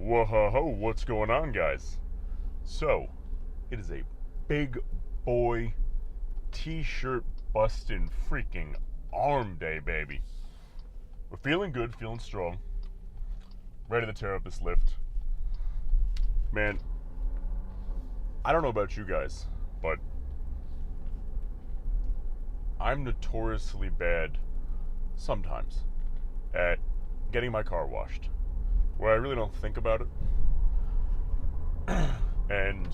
Whoa, what's going on, guys? So, it is a big boy t-shirt busting freaking arm day, baby. We're feeling good, feeling strong, ready to tear up this lift. Man, I don't know about you guys, but I'm notoriously bad sometimes at getting my car washed, where I really don't think about it. And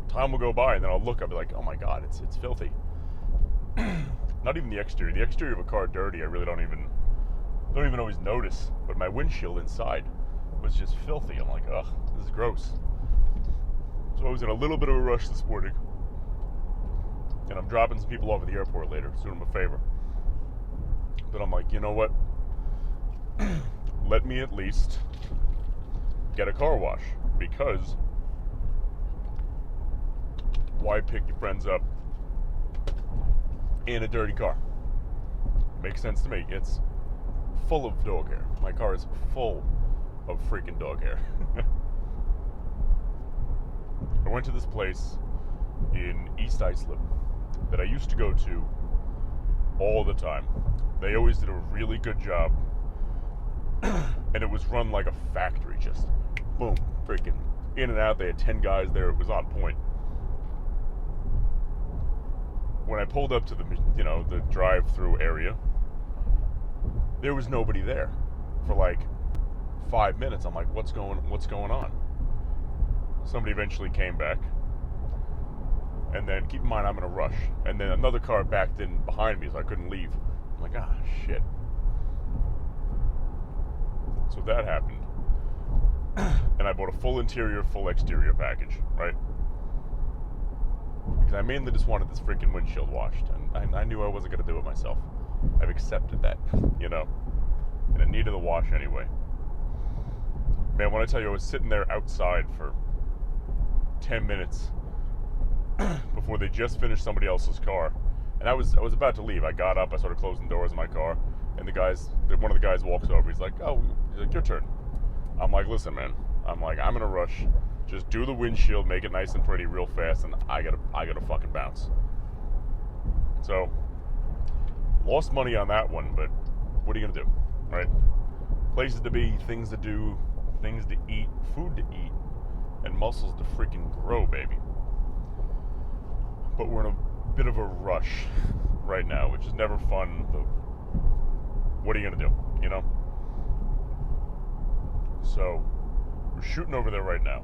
time will go by, and then I'll look, I'll be like, oh my god, it's filthy. Not even the exterior. The exterior of a car dirty, I really don't even always notice. But my windshield inside was just filthy. I'm like, ugh, this is gross. So I was in a little bit of a rush this morning, and I'm dropping some people off at the airport later, doing them a favor. But I'm like, you know what? Let me at least get a car wash, because why pick your friends up in a dirty car? Makes sense to me. It's full of dog hair. My car is full of freaking dog hair. I went to this place in East Islip that I used to go to all the time. They always did a really good job, and it was run like a factory, just boom, freaking in and out. They had 10 guys there. It was on point. When I pulled up to the drive-through area, there was nobody there for like 5 minutes. I'm like, what's going on? Somebody eventually came back, and then keep in mind I'm in a rush, and then another car backed in behind me, so I couldn't leave. I'm like, shit. So that happened. And I bought a full interior, full exterior package, right? Because I mainly just wanted this freaking windshield washed, and I knew I wasn't going to do it myself. I've accepted that, and it needed a wash anyway. Man, when I tell you, I was sitting there outside for 10 minutes before they just finished somebody else's car, and I was about to leave. I got up, I started closing the doors of my car, and one of the guys walks over. He's like, your turn. I'm like, listen, man. I'm in a rush. Just do the windshield, make it nice and pretty real fast, and I gotta fucking bounce. So, lost money on that one, but what are you gonna do, right? Places to be, things to do, things to eat, food to eat, and muscles to freaking grow, baby. But we're in a bit of a rush right now, which is never fun, but what are you gonna do, So, we're shooting over there right now.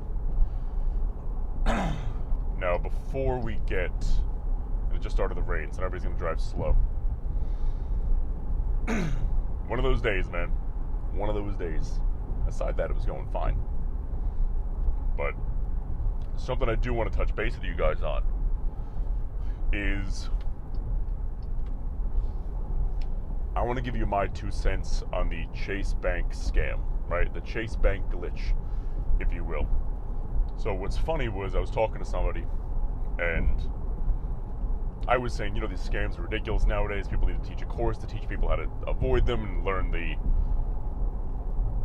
Now, before we get, it just started to rain, so everybody's gonna drive slow. One of those days, man. One of those days. Aside that, it was going fine. But something I do want to touch base with you guys on is I want to give you my 2 cents on the Chase Bank scam, right? The Chase Bank glitch, if you will. So what's funny was I was talking to somebody, and I was saying, these scams are ridiculous nowadays. People need to teach a course to teach people how to avoid them and learn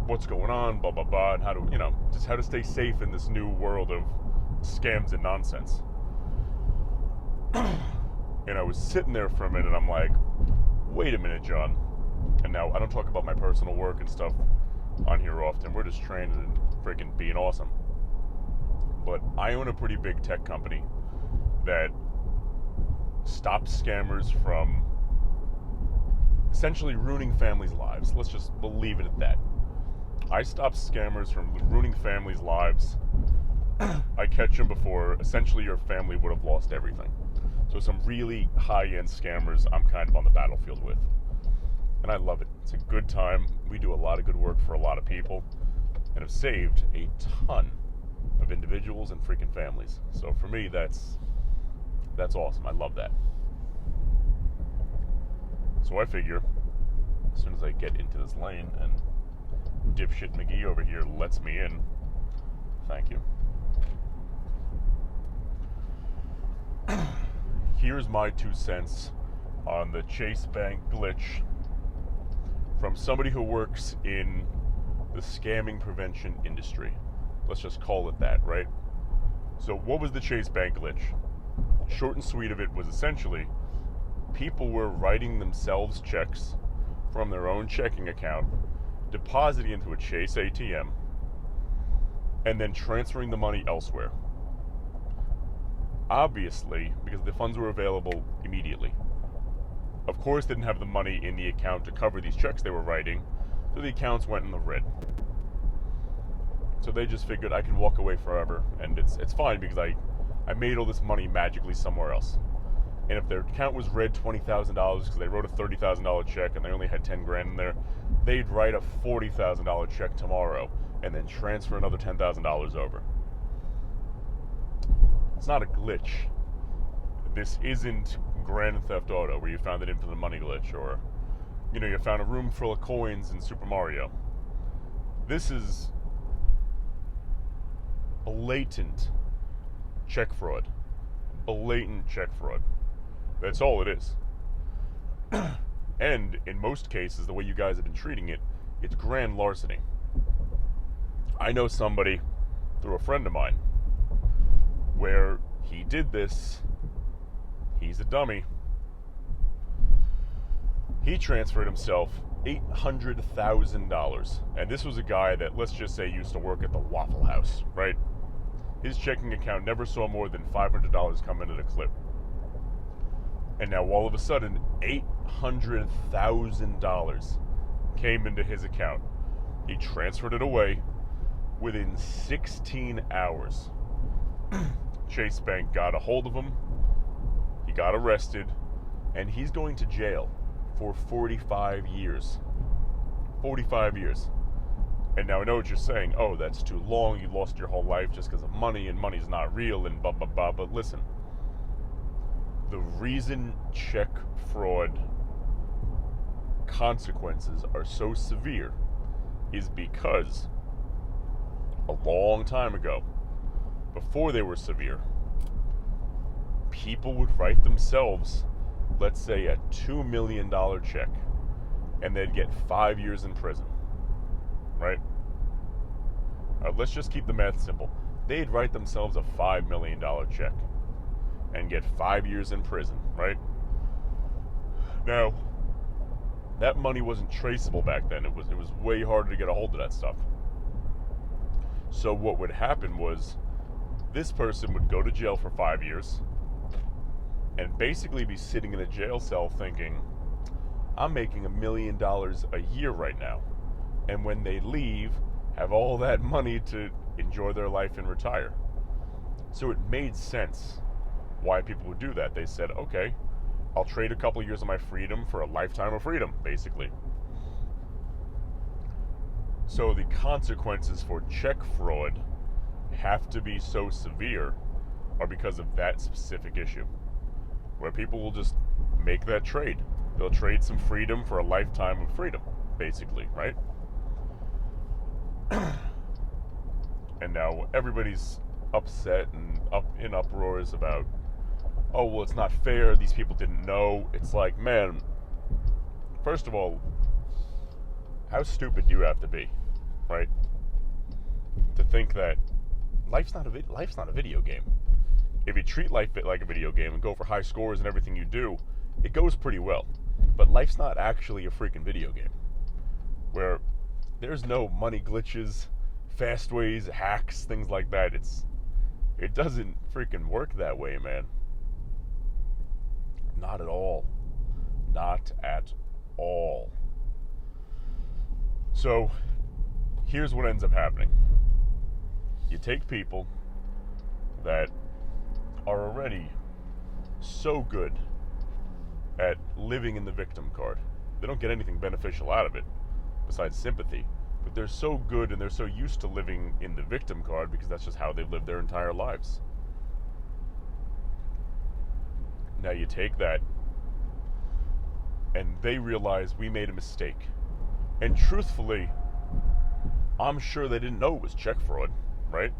what's going on, blah, blah, blah, and how to, just how to stay safe in this new world of scams and nonsense. And I was sitting there for a minute, and I'm like, wait a minute, John. And now I don't talk about my personal work and stuff on here often. We're just training and freaking being awesome. But I own a pretty big tech company that stops scammers from essentially ruining families' lives. We'll leave it at that. I stop scammers from ruining families' lives. I catch them before essentially your family would have lost everything. So some really high-end scammers I'm kind of on the battlefield with. And I love it. It's a good time. We do a lot of good work for a lot of people and have saved a ton of individuals and freaking families. So for me, that's awesome. I love that. So I figure, as soon as I get into this lane and dipshit McGee over here lets me in, thank you. Here's my 2 cents on the Chase Bank glitch from somebody who works in the scamming prevention industry. Let's just call it that, right? So what was the Chase Bank glitch? Short and sweet of it was essentially people were writing themselves checks from their own checking account, depositing into a Chase ATM, and then transferring the money elsewhere. Obviously, because the funds were available immediately. Of course, they didn't have the money in the account to cover these checks they were writing, so the accounts went in the red. So they just figured I can walk away forever, and it's fine because I made all this money magically somewhere else. And if their account was red $20,000 because they wrote a $30,000 check and they only had 10 grand in there, they'd write a $40,000 check tomorrow and then transfer another $10,000 over. It's not a glitch. This isn't Grand Theft Auto where you found an infinite money glitch, or you found a room full of coins in Super Mario. This is blatant check fraud. Blatant check fraud. That's all it is. And in most cases, the way you guys have been treating it, it's grand larceny. I know somebody through a friend of mine where he did this. He's a dummy. He transferred himself $800,000. And this was a guy that, let's just say, used to work at the Waffle House, right? His checking account never saw more than $500 come in at a clip. And now all of a sudden, $800,000 came into his account. He transferred it away within 16 hours. Chase Bank got a hold of him. He got arrested, and he's going to jail for 45 years. 45 years. And now I know what you're saying. Oh, that's too long. You lost your whole life just because of money, and money's not real, and blah, blah, blah. But listen, the reason check fraud consequences are so severe is because a long time ago, before they were severe, people would write themselves, let's say, a $2 million check, and they'd get 5 years in prison, right? Let's just keep the math simple. They'd write themselves a $5 million check and get 5 years in prison, right? Now, that money wasn't traceable back then. It was way harder to get a hold of that stuff. So what would happen was this person would go to jail for 5 years and basically be sitting in a jail cell thinking, I'm making $1 million a year right now. And when they leave, have all that money to enjoy their life and retire. So it made sense why people would do that. They said, okay, I'll trade a couple of years of my freedom for a lifetime of freedom, basically. So the consequences for check fraud have to be so severe are because of that specific issue, where people will just make that trade. They'll trade some freedom for a lifetime of freedom, basically, right? And now everybody's upset and up in uproars about, oh, well, it's not fair, these people didn't know. It's like, man, first of all, how stupid do you have to be, right? To think that life's not a video game. If you treat life like a video game and go for high scores and everything you do, it goes pretty well. But life's not actually a freaking video game, where there's no money glitches, fast ways, hacks, things like that. It doesn't freaking work that way, man. Not at all. Not at all. So, here's what ends up happening. You take people that are already so good at living in the victim card. They don't get anything beneficial out of it besides sympathy, but they're so good and they're so used to living in the victim card because that's just how they've lived their entire lives. Now you take that and they realize we made a mistake. And truthfully, I'm sure they didn't know it was check fraud, right?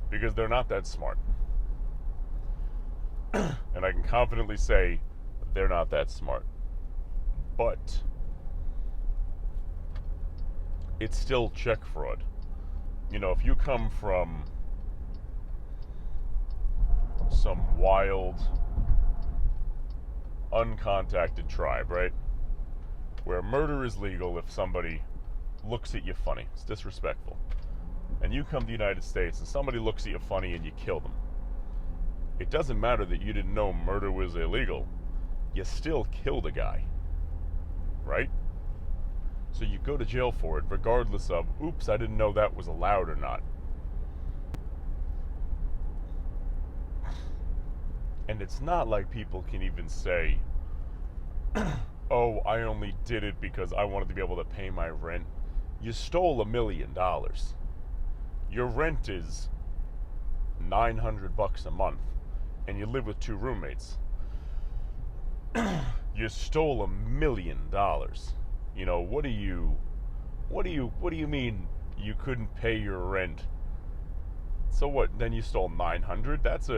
Because they're not that smart. And I can confidently say they're not that smart. But it's still check fraud. You know, if you come from some wild, uncontacted tribe, right? Where murder is legal if somebody looks at you funny. It's disrespectful. And you come to the United States and somebody looks at you funny and you kill them. It doesn't matter that you didn't know murder was illegal. You still killed a guy. Right? So you go to jail for it regardless of, oops, I didn't know that was allowed or not. And it's not like people can even say, oh, I only did it because I wanted to be able to pay my rent. You stole $1 million. Your rent is $900 a month, and you live with 2 roommates. You stole $1 million. You know, what do you mean you couldn't pay your rent? So what? Then you stole 900? That's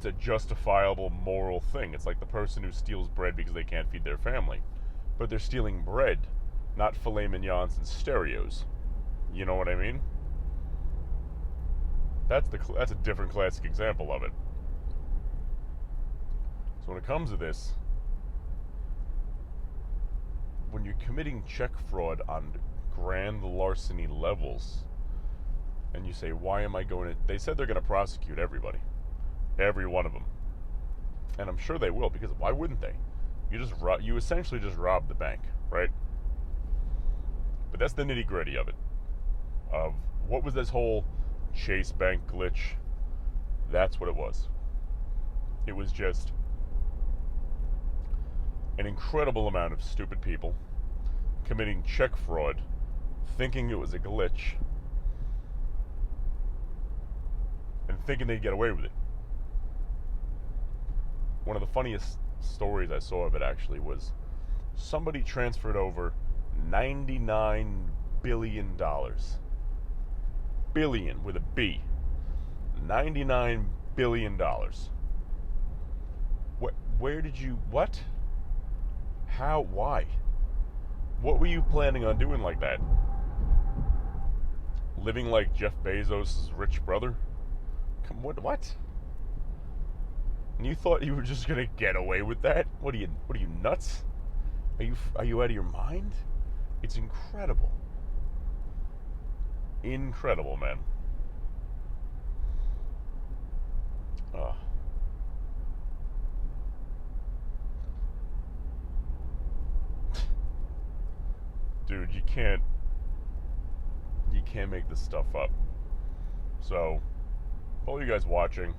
a justifiable moral thing. It's like the person who steals bread because they can't feed their family. But they're stealing bread, not filet mignons and stereos. You know what I mean? That's a different classic example of it. So when it comes to this, when you're committing check fraud on grand larceny levels, and you say, why am I going to... They said they're going to prosecute everybody. Every one of them. And I'm sure they will, because why wouldn't they? You essentially just robbed the bank, right? But that's the nitty-gritty of it. Of what was this whole Chase Bank glitch? That's what it was. It was just an incredible amount of stupid people committing check fraud, thinking it was a glitch, and thinking they'd get away with it. One of the funniest stories I saw of it actually was somebody transferred over $99 billion. Billion with a B. $99 billion. Where did you... What? How? Why? What were you planning on doing like that? Living like Jeff Bezos' rich brother? What? And you thought you were just gonna get away with that? What are you nuts? Are you out of your mind? It's incredible. Incredible, man. Dude, you can't make this stuff up. So, all you guys watching,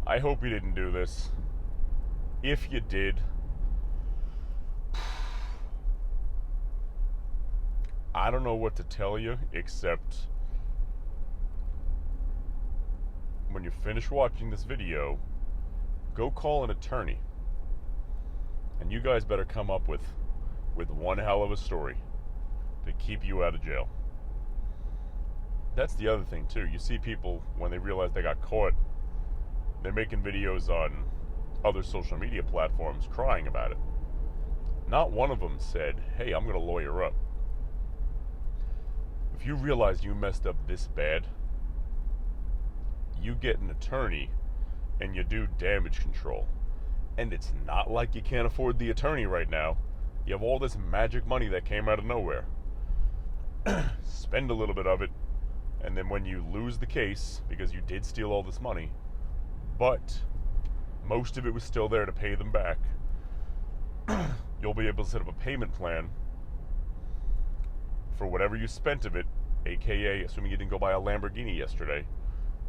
I hope you didn't do this. If you did, I don't know what to tell you, except when you finish watching this video, go call an attorney. And you guys better come up with one hell of a story to keep you out of jail. That's the other thing, too. You see people, when they realize they got caught, they're making videos on other social media platforms crying about it. Not one of them said, hey, I'm going to lawyer up. If you realize you messed up this bad, you get an attorney and you do damage control. And it's not like you can't afford the attorney right now. You have all this magic money that came out of nowhere. Spend a little bit of it, and then when you lose the case, because you did steal all this money, but most of it was still there to pay them back, you'll be able to set up a payment plan for whatever you spent of it, aka, assuming you didn't go buy a Lamborghini yesterday,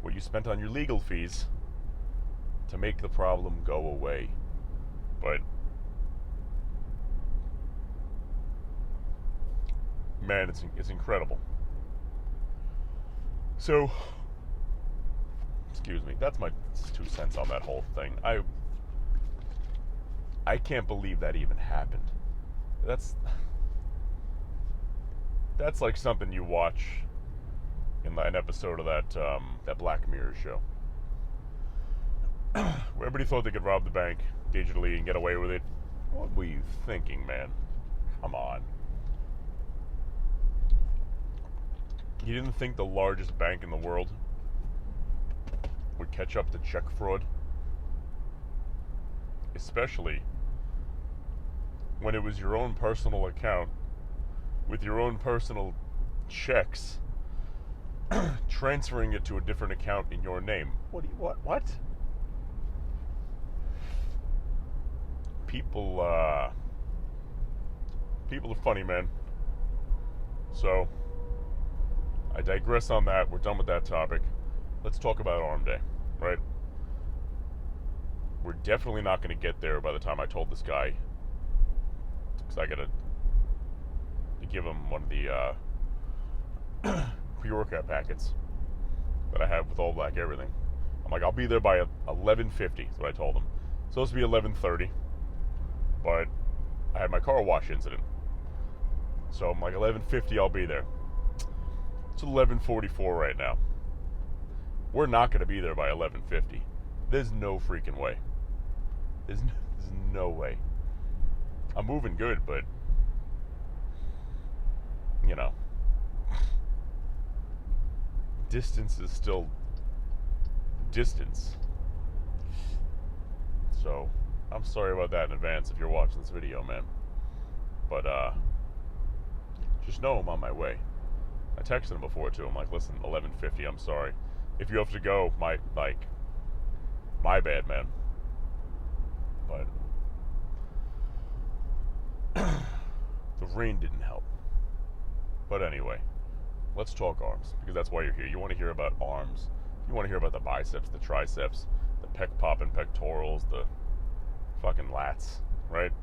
what you spent on your legal fees, to make the problem go away. But man, it's incredible. So, excuse me, that's my 2 cents on that whole thing. I can't believe that even happened. That's like something you watch in an episode of that Black Mirror show, where everybody thought they could rob the bank digitally and get away with it. What were you thinking, man? Come on. You didn't think the largest bank in the world would catch up to check fraud? Especially when it was your own personal account with your own personal checks transferring it to a different account in your name. What? People are funny, man. So, I digress on that. We're done with that topic. Let's talk about Arm Day, right? We're definitely not going to get there by the time I told this guy, because I got to give him one of the pre-workout packets that I have with all black everything. I'm like, I'll be there by 11:50 is what I told him. It's supposed to be 11:30, but I had my car wash incident. So I'm like, 11:50 I'll be there. It's 11:44 right now. We're not going to be there by 11:50. There's no freaking way. There's no way. I'm moving good, but you know, distance is still distance. So, I'm sorry about that in advance if you're watching this video, man. But, just know I'm on my way. I texted him before, too. I'm like, listen, 11:50, I'm sorry. If you have to go, my bad, man. But, the rain didn't help. But anyway, let's talk arms, because that's why you're here. You want to hear about arms. You want to hear about the biceps, the triceps, the pec popping pectorals, the fucking lats, right?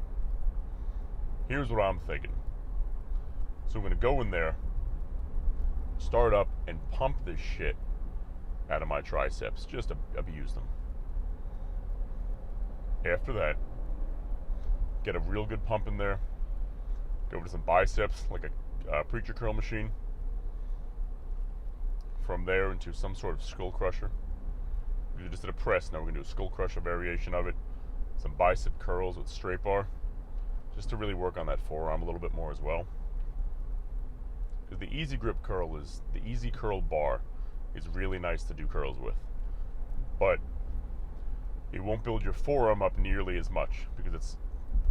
Here's what I'm thinking. So I'm going to go in there, start up, and pump this shit out of my triceps. Just abuse them. After that, get a real good pump in there. Go to some biceps, like a preacher curl machine. From there into some sort of skull crusher. We just did a press, now we're going to do a skull crusher variation of it. Some bicep curls with straight bar. Just to really work on that forearm a little bit more as well. Because the easy grip curl is, the easy curl bar is really nice to do curls with. But it won't build your forearm up nearly as much because it's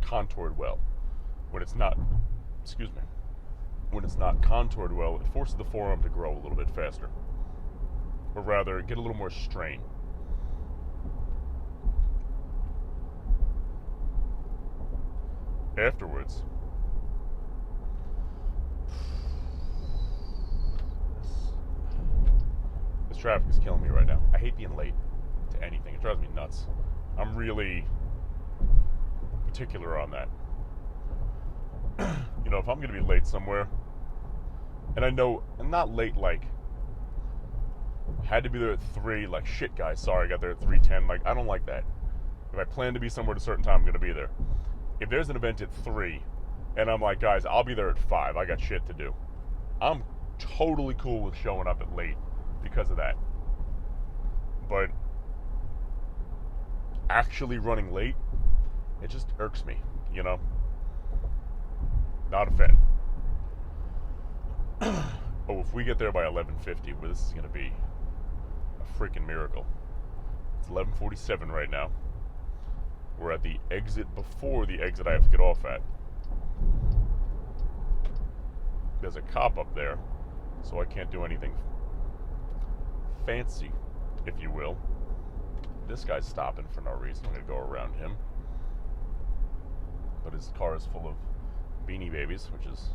contoured well. When it's not, when it's not contoured well, it forces the forearm to grow a little bit faster. Or rather, get a little more strain. Afterwards, this traffic is killing me right now. I hate being late to anything. It drives me nuts. I'm really particular on that. You know, if I'm going to be late somewhere, and I know I'm not late like had to be there at 3, like shit guys, sorry I got there at 3:10. Like, I don't like that. If I plan to be somewhere at a certain time, I'm going to be there. If there's an event at 3 and I'm like, guys, I'll be there at 5, I got shit to do, I'm totally cool with showing up at late because of that. But actually running late, it just irks me, you know? Not a fan. Oh, if we get there by 11:50, well, this is going to be a freaking miracle. It's 11:47 right now. We're at the exit before the exit I have to get off at. There's a cop up there, so I can't do anything fancy, if you will. This guy's stopping for no reason. I'm going to go around him. But his car is full of Beanie Babies, which is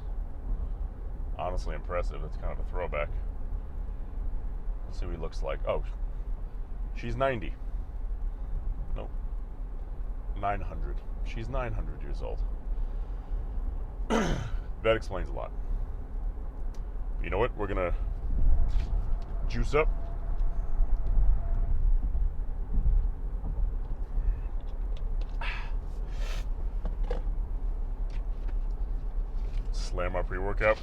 honestly impressive. It's kind of a throwback. Let's see what he looks like. Oh, she's 90. Nope. 900. She's 900 years old. That explains a lot. But you know what? We're gonna juice up. Slam our pre-workout.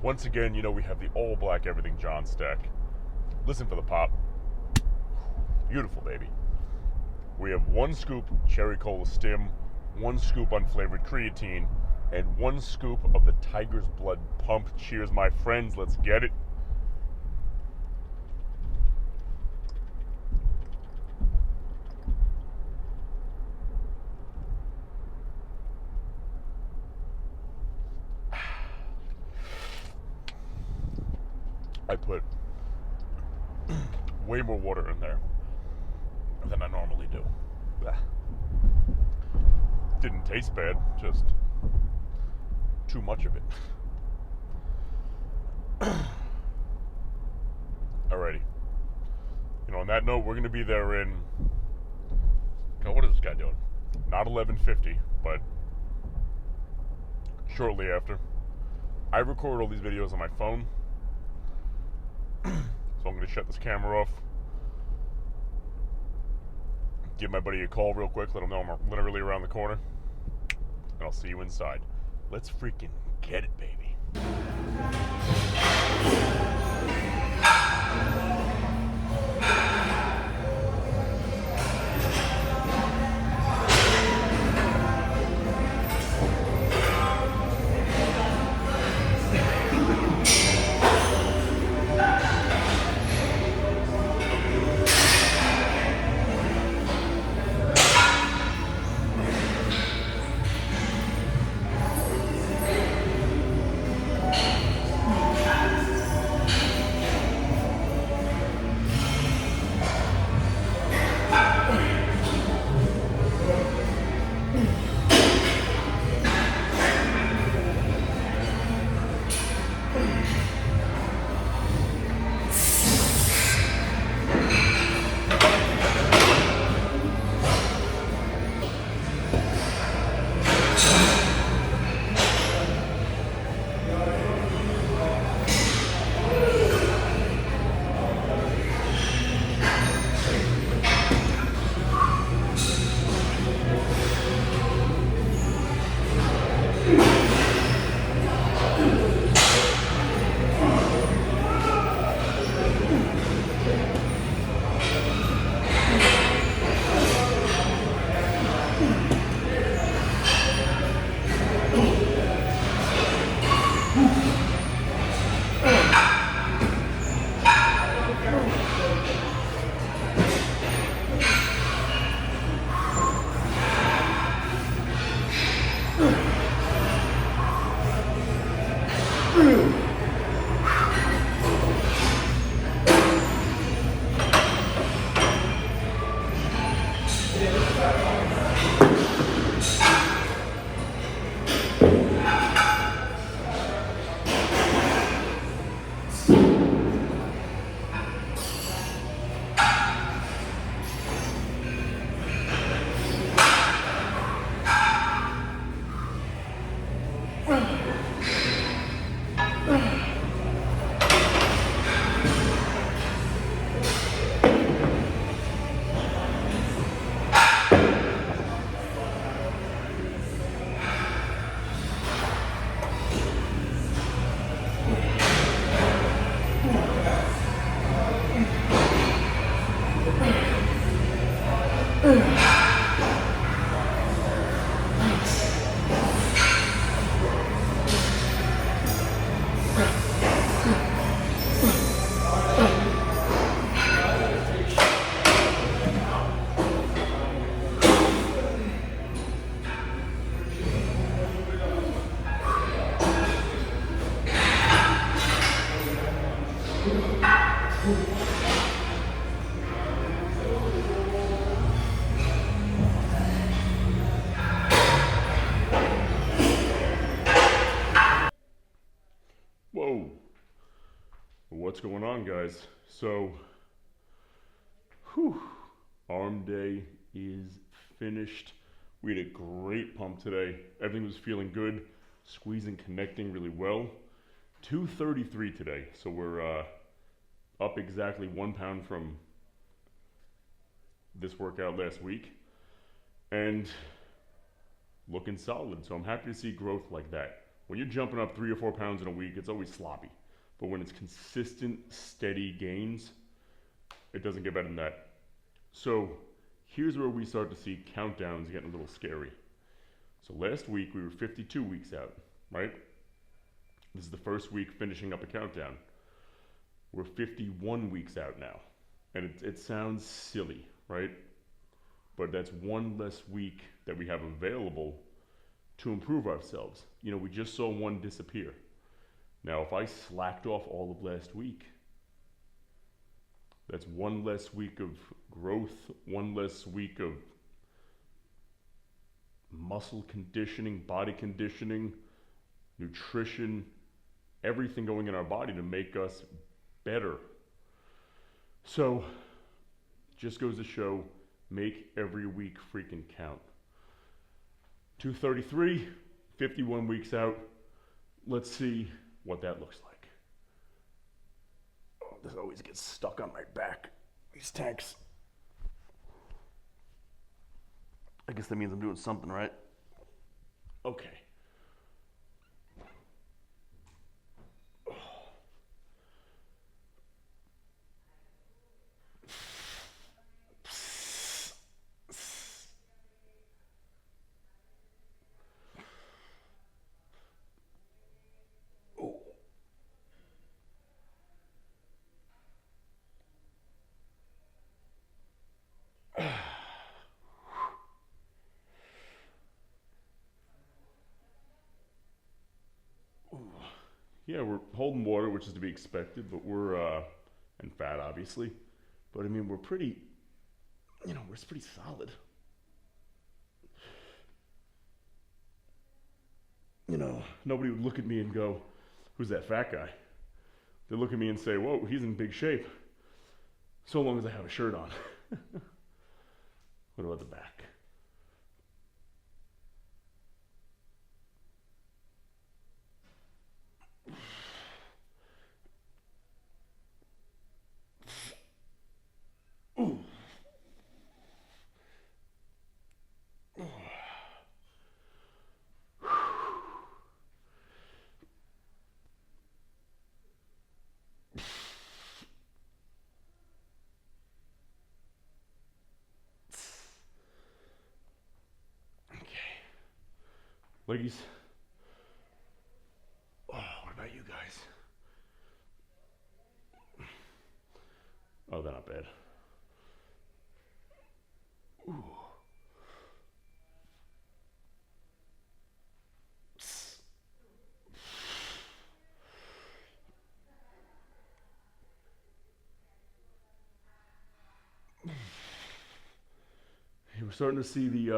Once again, you know, we have the all black everything John stack. Listen for the pop. Beautiful, baby. We have 1 scoop cherry cola stim, 1 scoop unflavored creatine, and 1 scoop of the Tiger's Blood Pump. Cheers, my friends. Let's get it. I put way more water in there than I normally do. Didn't taste bad, just too much of it. Alrighty. You know, on that note, we're going to be there in... God, what is this guy doing? Not 11:50, but shortly after. I record all these videos on my phone, so I'm going to shut this camera off, give my buddy a call real quick, let him know I'm literally around the corner, and I'll see you inside. Let's freaking get it, baby. Whoa. What's going on, guys? So, arm day is finished. We had a great pump today. Everything was feeling good, squeezing, connecting really well. 233 today, so we're up exactly 1 pound from this workout last week, and looking solid. So I'm happy to see growth like that. When you're jumping up 3 or 4 pounds in a week, it's always sloppy. But when it's consistent, steady gains, it doesn't get better than that. So here's where we start to see countdowns getting a little scary. So last week we were 52 weeks out, right? This is the first week finishing up a countdown. We're 51 weeks out now. And it sounds silly, right? But that's one less week that we have available to improve ourselves. You know, we just saw one disappear. Now, if I slacked off all of last week, that's one less week of growth, one less week of muscle conditioning, body conditioning, nutrition, everything going in our body to make us better. So, just goes to show, make every week freaking count. 233, 51 weeks out. Let's see what that looks like. Oh, this always gets stuck on my back, these tanks. I guess that means I'm doing something right. Okay. Yeah, we're holding water, which is to be expected, but we're, and fat obviously, but I mean, we're pretty, we're pretty solid. Nobody would look at me and go, who's that fat guy? They look at me and say, whoa, he's in big shape. So long as I have a shirt on. What about the back? Ooh. Ladies, what about you guys? Oh, they're not bad. Ooh. We're starting to see the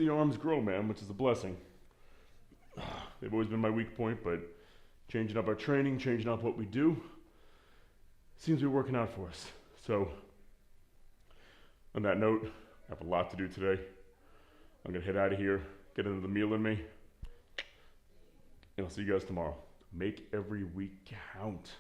arms grow, man, which is a blessing. They've always been my weak point, but changing up our training, changing up what we do, seems to be working out for us. So, on that note, I have a lot to do today. I'm gonna head out of here, get into the meal in me, and I'll see you guys tomorrow. Make every week count.